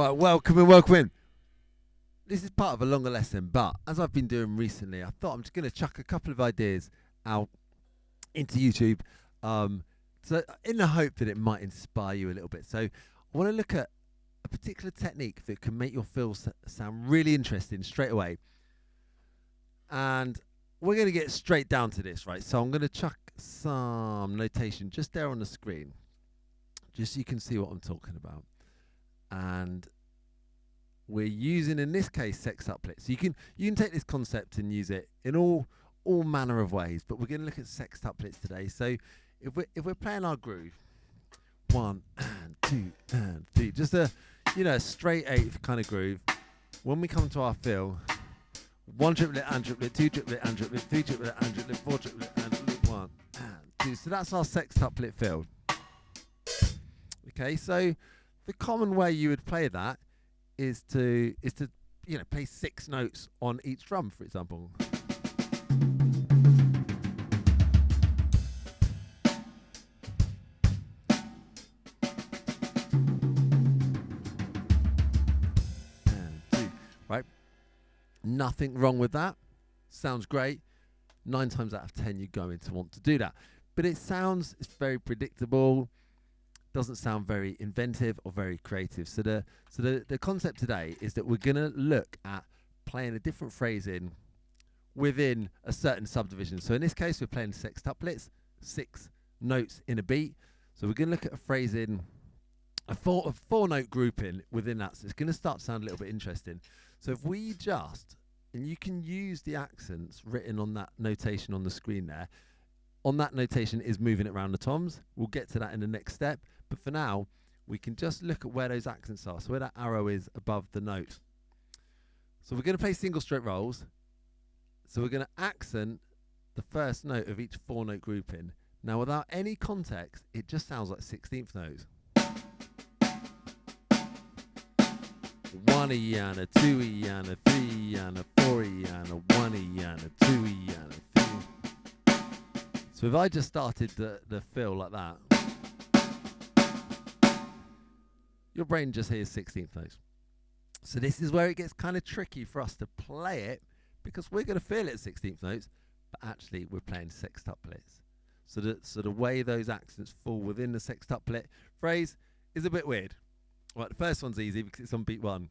Right, welcome in. This is part of a longer lesson, but as I've been doing recently, I thought I'm just going to chuck a couple of ideas out into YouTube, so in the hope that it might inspire you a little bit. So I want to look at a particular technique that can make your fills sound really interesting straight away. And we're going to get straight down to this, right? So I'm going to chuck some notation just there on the screen, just so you can see what I'm talking about. And we're using, in this case, sextuplets. So you can take this concept and use it in all manner of ways, but we're going to look at sextuplets today. So if we're playing our groove, 1 and 2 and 3, just a straight eighth kind of groove. When we come to our fill, 1 triplet and triplet, 2 triplet and triplet, 3 triplet and triplet, 4 triplet and triplet, 1 and 2. So that's our sextuplet fill. Okay, so the common way you would play that is to play 6 notes on each drum, for example. And 2, right? Nothing wrong with that. Sounds great. 9 times out of 10 you're going to want to do that. But it's very predictable. Doesn't sound very inventive or very creative. So the concept today is that we're going to look at playing a different phrasing within a certain subdivision. So in this case, we're playing sextuplets, 6 notes in a beat. So we're going to look at a phrasing, a four note grouping within that. So it's going to start to sound a little bit interesting. So if we and you can use the accents written on that notation on the screen there. On that notation is moving it around the toms. We'll get to that in the next step. But for now, we can just look at where those accents are. So where that arrow is above the note. So we're going to play single stroke rolls. So we're going to accent the first note of each 4-note grouping. Now, without any context, it just sounds like 16th notes. 1 E and a 2 E and a 3 E and a 4 E and a 1 E and a 2 E and a 3. So if I just started the fill like that, your brain just hears 16th notes. So this is where it gets kind of tricky for us to play it, because we're going to feel it 16th notes, but actually we're playing sextuplets. So the way those accents fall within the sextuplet phrase is a bit weird. Right, the first one's easy because it's on beat 1.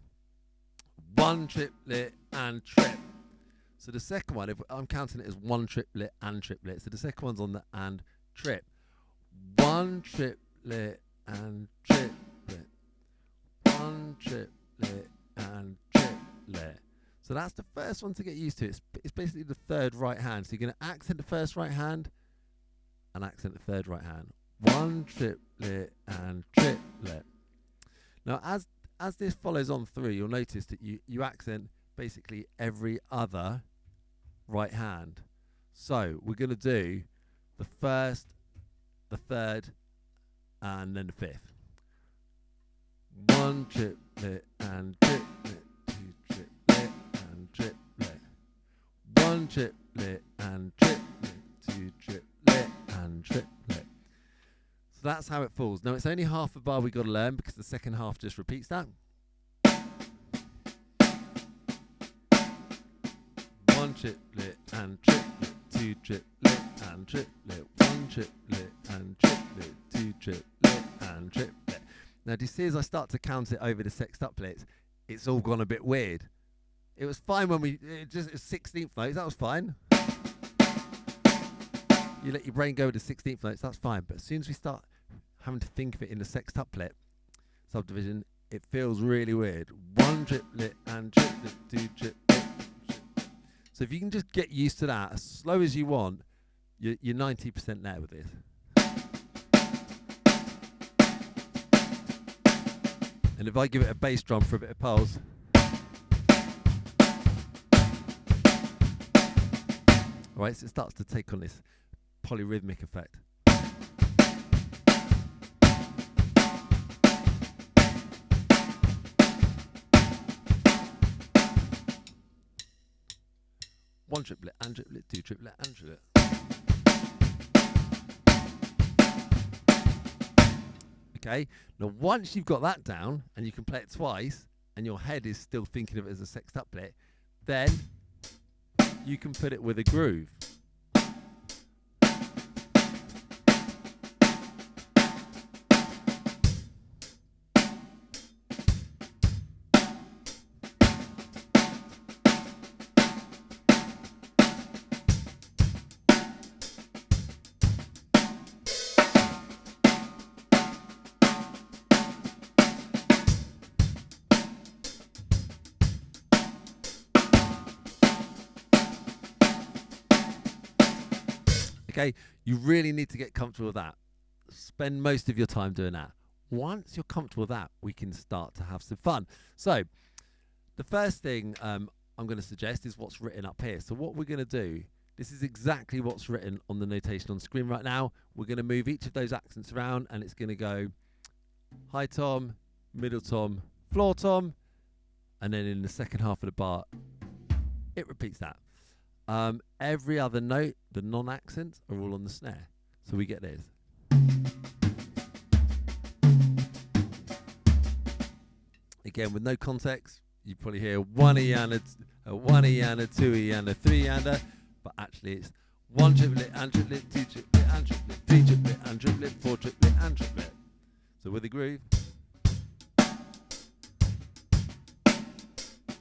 1 triplet and trip. So the second one, if I'm counting it as 1 triplet and triplet, so the second one's on the and trip. 1 triplet and triplet. 1 triplet and triplet. So that's the first one to get used to. It's basically the third right hand. So you're going to accent the first right hand and accent the third right hand. 1 triplet and triplet. Now, as this follows on through, you'll notice that you accent basically every other right hand. So we're going to do the first, the third, and then the fifth. 1 triplet and triplet, 2 triplet and triplet. 1 triplet and triplet, 2 triplet and triplet. So that's how it falls. Now it's only half a bar we got to learn, because the second half just repeats that. 1 triplet and triplet, 2 triplet and triplet. 1 triplet and triplet, 2 triplet and triplet. Now, do you see as I start to count it over the sextuplets, it's all gone a bit weird. It was fine when it was 16th notes, that was fine. You let your brain go with the 16th notes, that's fine. But as soon as we start having to think of it in the sextuplet subdivision, it feels really weird. 1 triplet and triplet, 2 triplet. So if you can just get used to that as slow as you want, you're 90% there with this. And if I give it a bass drum for a bit of pulse. Alright, so it starts to take on this polyrhythmic effect. One triplet and triplet, 2 triplet and triplet. Okay, now once you've got that down and you can play it twice and your head is still thinking of it as a sextuplet, then you can put it with a groove. Okay, you really need to get comfortable with that. Spend most of your time doing that. Once you're comfortable with that, we can start to have some fun. So the first thing I'm going to suggest is what's written up here. So what we're going to do, this is exactly what's written on the notation on screen right now. We're going to move each of those accents around, and it's going to go high tom, middle tom, floor tom, and then in the second half of the bar, it repeats that. Every other note, the non-accents, are all on the snare. So we get this. Again, with no context, you probably hear one E and a 2 E and a 3 and a, but actually it's 1 triplet and triplet, 2 triplet and triplet, 3 triplet and triplet, 4 triplet and triplet. So with the groove.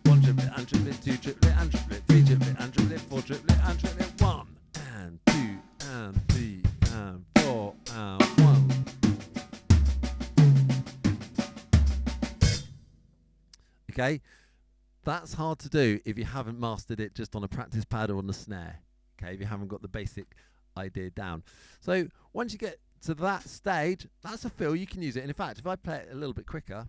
1 triplet and triplet, 2 triplet and triplet, 3 triplet and triplet, 4 triplet and triplet, 1 and 2 and 3 and 4 and 1. Okay, that's hard to do if you haven't mastered it just on a practice pad or on the snare. Okay, if you haven't got the basic idea down. So once you get to that stage, that's a feel, you can use it. And in fact, if I play it a little bit quicker.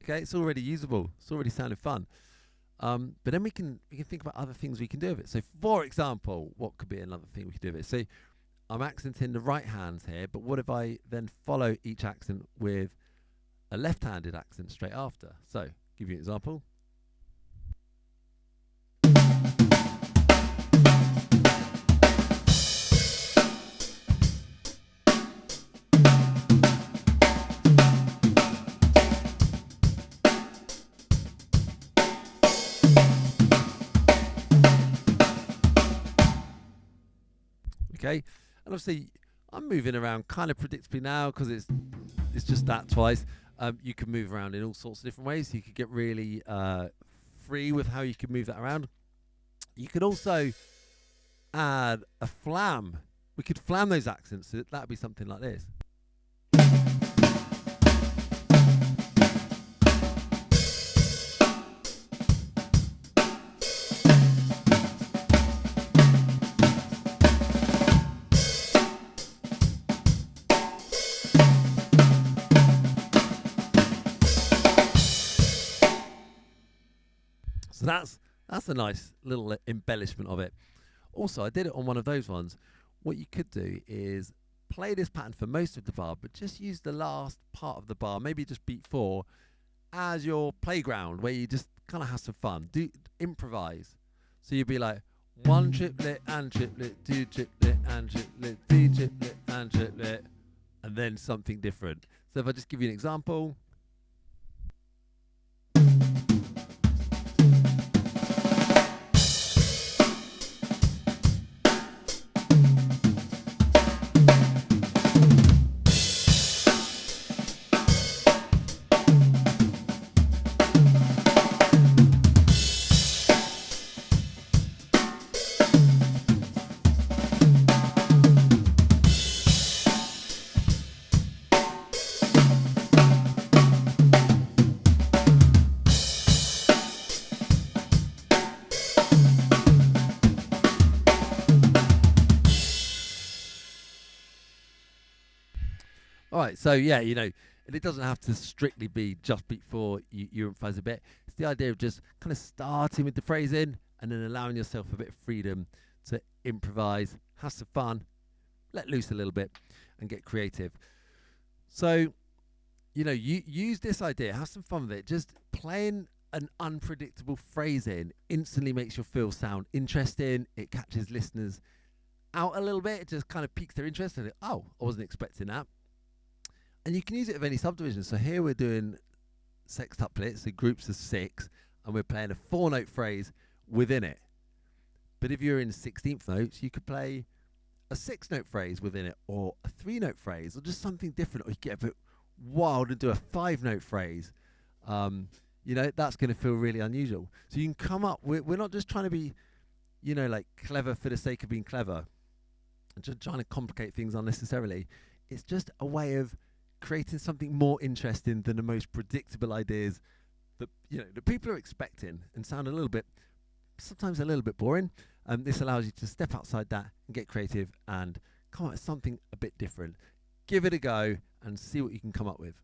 Okay, it's already usable. It's already sounding fun. But then we can think about other things we can do with it. So, for example, what could be another thing we could do with it? So, I'm accenting the right hands here, but what if I then follow each accent with a left-handed accent straight after? So, give you an example. Okay, and obviously I'm moving around kind of predictably now because it's just that twice. You can move around in all sorts of different ways. You could get really free with how you can move that around. You could also add a flam. We could flam those accents. So that would be something like this. So that's a nice little embellishment of it. Also, I did it on one of those ones. What you could do is play this pattern for most of the bar, but just use the last part of the bar, maybe just beat 4, as your playground where you just kind of have some fun. Improvise. So you'd be like 1 triplet and triplet, 2 triplet and triplet, 3 triplet and triplet, and then something different. So if I just give you an example. All right, so yeah, you know, and it doesn't have to strictly be just beat 4, you improvise a bit. It's the idea of just kind of starting with the phrasing and then allowing yourself a bit of freedom to improvise, have some fun, let loose a little bit and get creative. So, you know, you use this idea, have some fun with it. Just playing an unpredictable phrase in instantly makes your fill sound interesting. It catches listeners out a little bit. It just kind of piques their interest and oh, I wasn't expecting that. And you can use it with any subdivision. So here we're doing sextuplets, so groups of 6, and we're playing a 4-note phrase within it. But if you're in 16th notes, you could play a 6-note phrase within it, or a 3-note phrase, or just something different, or you get a bit wild and do a 5-note phrase. You know, that's going to feel really unusual. So you can come up, we're not just trying to be, you know, like clever for the sake of being clever, and just trying to complicate things unnecessarily. It's just a way of creating something more interesting than the most predictable ideas that, you know, that people are expecting and sound a little bit, sometimes a little bit boring. This allows you to step outside that and get creative and come up with something a bit different. Give it a go and see what you can come up with.